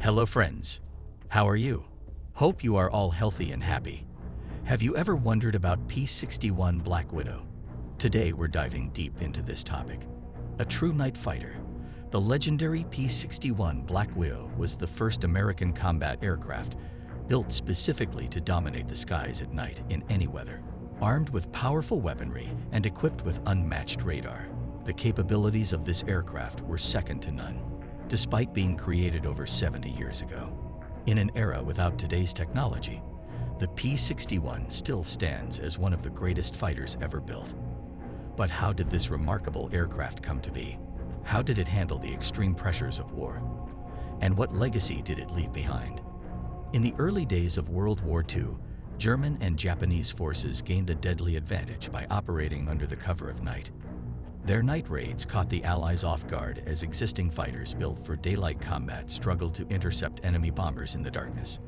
Hello friends, how are you? Hope you are all healthy and happy. Have you ever wondered about P-61 Black Widow? Today we're diving deep into this topic. A true night fighter, the legendary P-61 Black Widow was the first American combat aircraft built specifically to dominate the skies at night in any weather. Armed with powerful weaponry and equipped with unmatched radar, the capabilities of this aircraft were second to none, despite being created over 70 years ago. In an era without today's technology, the P-61 still stands as one of the greatest fighters ever built. But how did this remarkable aircraft come to be? How did it handle the extreme pressures of war? And what legacy did it leave behind? In the early days of World War II, German and Japanese forces gained a deadly advantage by operating under the cover of night. Their night raids caught the Allies off guard as existing fighters built for daylight combat struggled to intercept enemy bombers in the darkness.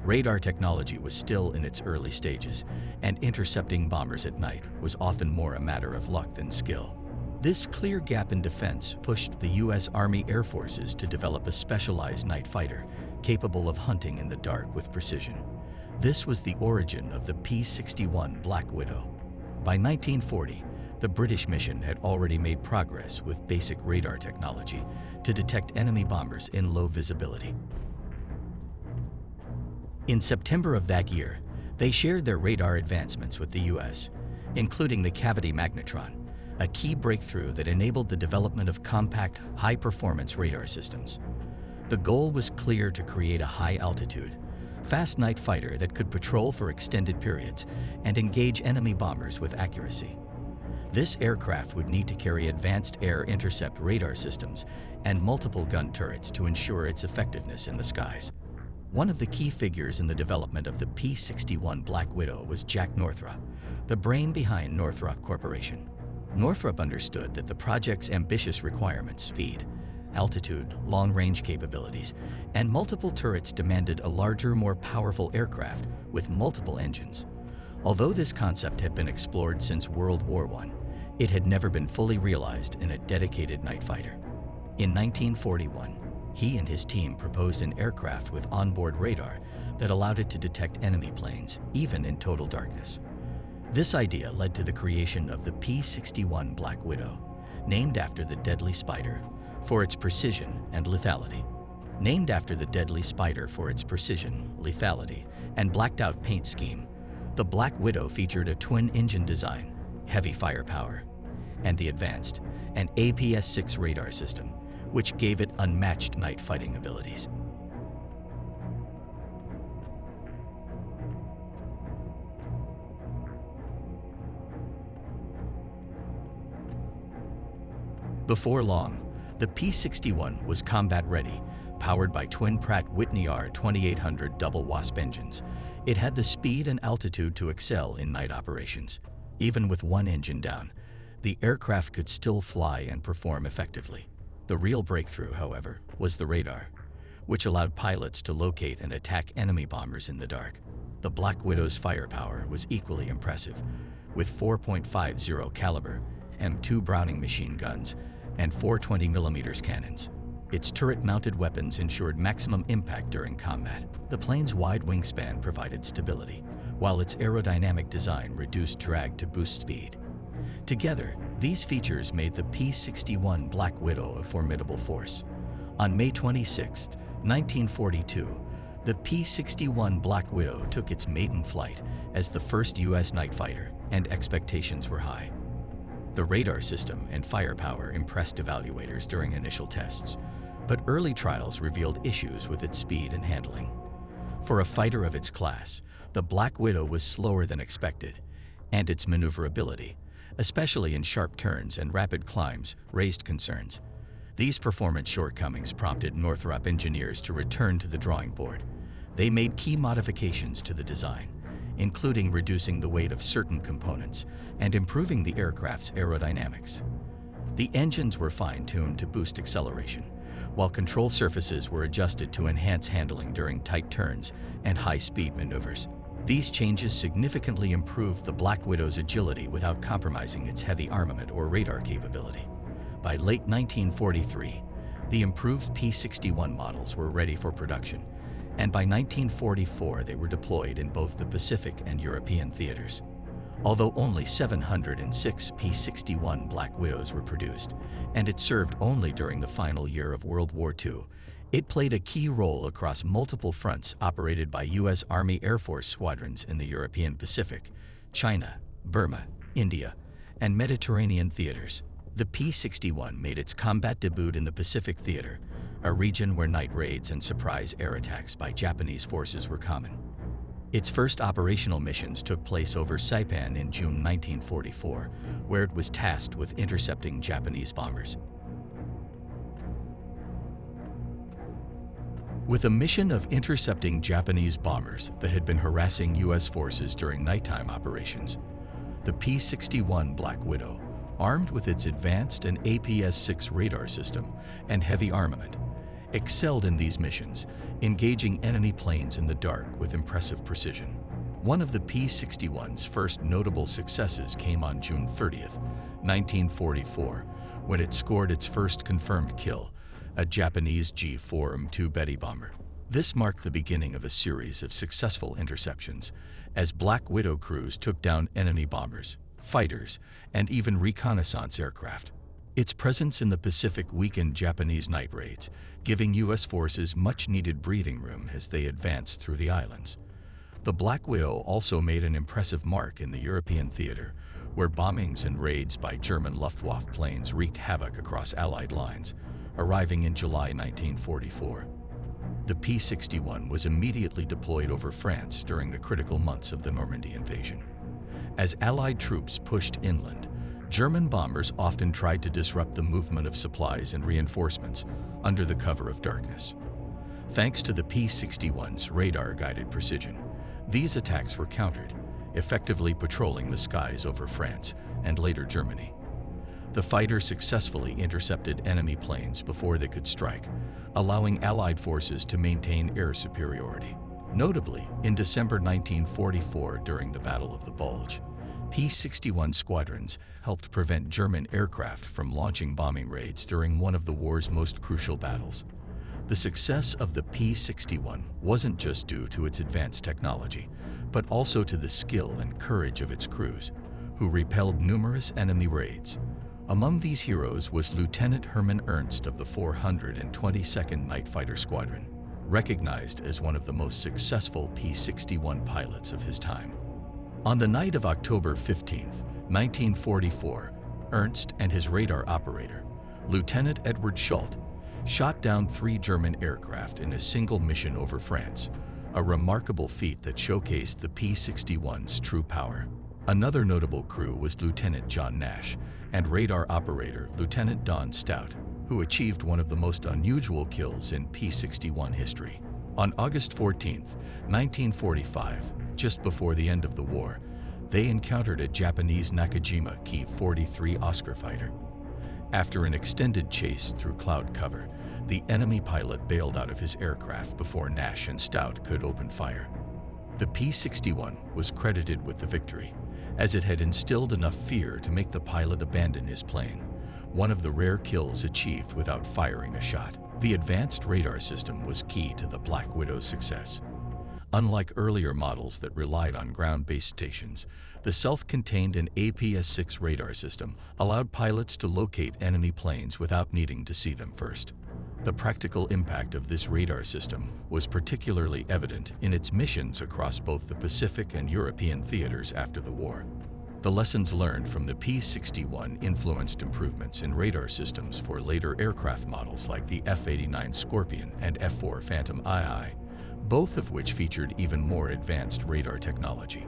Radar technology was still in its early stages, and intercepting bombers at night was often more a matter of luck than skill. This clear gap in defense pushed the U.S. Army Air Forces to develop a specialized night fighter capable of hunting in the dark with precision. This was the origin of the P-61 Black Widow. By 1940, the British mission had already made progress with basic radar technology to detect enemy bombers in low visibility. In September of that year, they shared their radar advancements with the U.S., including the cavity magnetron, a key breakthrough that enabled the development of compact, high-performance radar systems. The goal was clear: to create a high-altitude, fast night fighter that could patrol for extended periods and engage enemy bombers with accuracy. This aircraft would need to carry advanced air intercept radar systems and multiple gun turrets to ensure its effectiveness in the skies. One of the key figures in the development of the P-61 Black Widow was Jack Northrop, the brain behind Northrop Corporation. Northrop understood that the project's ambitious requirements, speed, altitude, long-range capabilities, and multiple turrets demanded a larger, more powerful aircraft with multiple engines. Although this concept had been explored since World War I, it had never been fully realized in a dedicated night fighter. In 1941, he and his team proposed an aircraft with onboard radar that allowed it to detect enemy planes, even in total darkness. This idea led to the creation of the P-61 Black Widow, named after the deadly spider for its precision and lethality. Named after the deadly spider for its precision, lethality, and blacked-out paint scheme, the Black Widow featured a twin-engine design, heavy firepower, and the advanced and APS-6 radar system, which gave it unmatched night fighting abilities. Before long, the P-61 was combat-ready, powered by twin Pratt Whitney R2800 double WASP engines. It had the speed and altitude to excel in night operations. Even with one engine down, the aircraft could still fly and perform effectively. The real breakthrough, however, was the radar, which allowed pilots to locate and attack enemy bombers in the dark. The Black Widow's firepower was equally impressive, with 4.50 caliber M2 Browning machine guns and 420mm cannons. Its turret-mounted weapons ensured maximum impact during combat. The plane's wide wingspan provided stability, while its aerodynamic design reduced drag to boost speed. Together, these features made the P-61 Black Widow a formidable force. On May 26, 1942, the P-61 Black Widow took its maiden flight as the first U.S. night fighter, and expectations were high. The radar system and firepower impressed evaluators during initial tests, but early trials revealed issues with its speed and handling. For a fighter of its class, the Black Widow was slower than expected, and its maneuverability, especially in sharp turns and rapid climbs, raised concerns. These performance shortcomings prompted Northrop engineers to return to the drawing board. They made key modifications to the design, including reducing the weight of certain components and improving the aircraft's aerodynamics. The engines were fine-tuned to boost acceleration, while control surfaces were adjusted to enhance handling during tight turns and high-speed maneuvers. These changes significantly improved the Black Widow's agility without compromising its heavy armament or radar capability. By late 1943, The improved P-61 models were ready for production, and by 1944 they were deployed in both the Pacific and European theaters. Although only 706 P-61 Black Widows were produced, and it served only during the final year of World War II, it played a key role across multiple fronts operated by U.S. Army Air Force squadrons in the European Pacific, China, Burma, India, and Mediterranean theaters. The P-61 made its combat debut in the Pacific Theater, a region where night raids and surprise air attacks by Japanese forces were common. Its first operational missions took place over Saipan in June 1944, where it was tasked with intercepting Japanese bombers. With a mission of intercepting Japanese bombers that had been harassing U.S. forces during nighttime operations, the P-61 Black Widow, armed with its advanced and APS-6 radar system and heavy armament, excelled in these missions, engaging enemy planes in the dark with impressive precision. One of the P-61's first notable successes came on June 30th, 1944, when it scored its first confirmed kill, a Japanese G-4M2 Betty bomber. This marked the beginning of a series of successful interceptions, as Black Widow crews took down enemy bombers, fighters, and even reconnaissance aircraft. Its presence in the Pacific weakened Japanese night raids, giving U.S. forces much-needed breathing room as they advanced through the islands. The Black Widow also made an impressive mark in the European theater, where bombings and raids by German Luftwaffe planes wreaked havoc across Allied lines, arriving in July 1944. The P-61 was immediately deployed over France during the critical months of the Normandy invasion. As Allied troops pushed inland, German bombers often tried to disrupt the movement of supplies and reinforcements under the cover of darkness. Thanks to the P-61's radar-guided precision, these attacks were countered, effectively patrolling the skies over France and later Germany. The fighter successfully intercepted enemy planes before they could strike, allowing Allied forces to maintain air superiority. Notably, in December 1944, during the Battle of the Bulge, P-61 squadrons helped prevent German aircraft from launching bombing raids during one of the war's most crucial battles. The success of the P-61 wasn't just due to its advanced technology, but also to the skill and courage of its crews, who repelled numerous enemy raids. Among these heroes was Lieutenant Hermann Ernst of the 422nd Night Fighter Squadron, recognized as one of the most successful P-61 pilots of his time. On the night of October 15, 1944, Ernst and his radar operator, Lieutenant Edward Schult, shot down 3 German aircraft in a single mission over France, a remarkable feat that showcased the P-61's true power. Another notable crew was Lieutenant John Nash and radar operator Lieutenant Don Stout, who achieved one of the most unusual kills in P-61 history. On August 14, 1945, just before the end of the war, they encountered a Japanese Nakajima Ki-43 Oscar fighter. After an extended chase through cloud cover, the enemy pilot bailed out of his aircraft before Nash and Stout could open fire. The P-61 was credited with the victory, as it had instilled enough fear to make the pilot abandon his plane, one of the rare kills achieved without firing a shot. The advanced radar system was key to the Black Widow's success. Unlike earlier models that relied on ground-based stations, the self-contained and APS-6 radar system allowed pilots to locate enemy planes without needing to see them first. The practical impact of this radar system was particularly evident in its missions across both the Pacific and European theaters after the war. The lessons learned from the P-61 influenced improvements in radar systems for later aircraft models like the F-89 Scorpion and F-4 Phantom II, both of which featured even more advanced radar technology.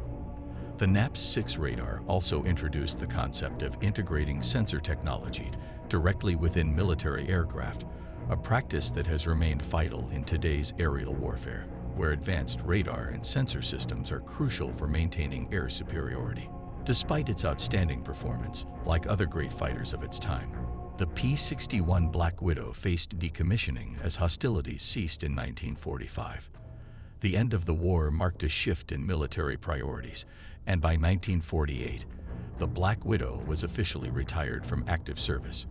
The NAPS-6 radar also introduced the concept of integrating sensor technology directly within military aircraft, a practice that has remained vital in today's aerial warfare, where advanced radar and sensor systems are crucial for maintaining air superiority. Despite its outstanding performance, like other great fighters of its time, the P-61 Black Widow faced decommissioning as hostilities ceased in 1945. The end of the war marked a shift in military priorities, and by 1948, the Black Widow was officially retired from active service.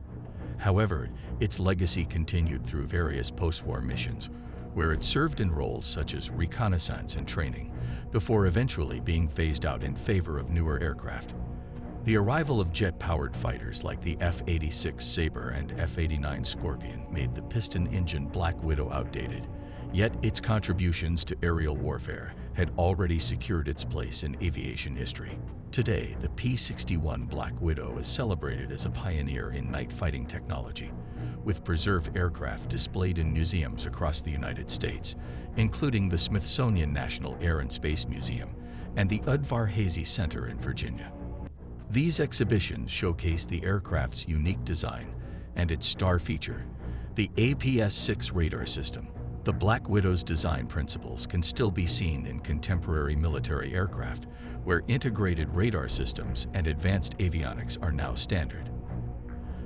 However, its legacy continued through various post-war missions, where it served in roles such as reconnaissance and training, before eventually being phased out in favor of newer aircraft. The arrival of jet-powered fighters like the F-86 Sabre and F-89 Scorpion made the piston-engine Black Widow outdated, yet its contributions to aerial warfare had already secured its place in aviation history. Today, the P-61 Black Widow is celebrated as a pioneer in night fighting technology, with preserved aircraft displayed in museums across the United States, including the Smithsonian National Air and Space Museum and the Udvar-Hazy Center in Virginia. These exhibitions showcase the aircraft's unique design and its star feature, the APS-6 radar system. The Black Widow's design principles can still be seen in contemporary military aircraft, where integrated radar systems and advanced avionics are now standard.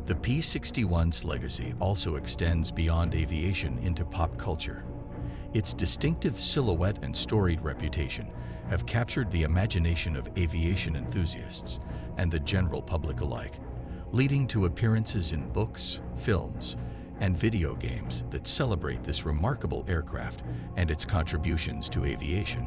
The P-61's legacy also extends beyond aviation into pop culture. Its distinctive silhouette and storied reputation have captured the imagination of aviation enthusiasts and the general public alike, leading to appearances in books, films, and video games that celebrate this remarkable aircraft and its contributions to aviation.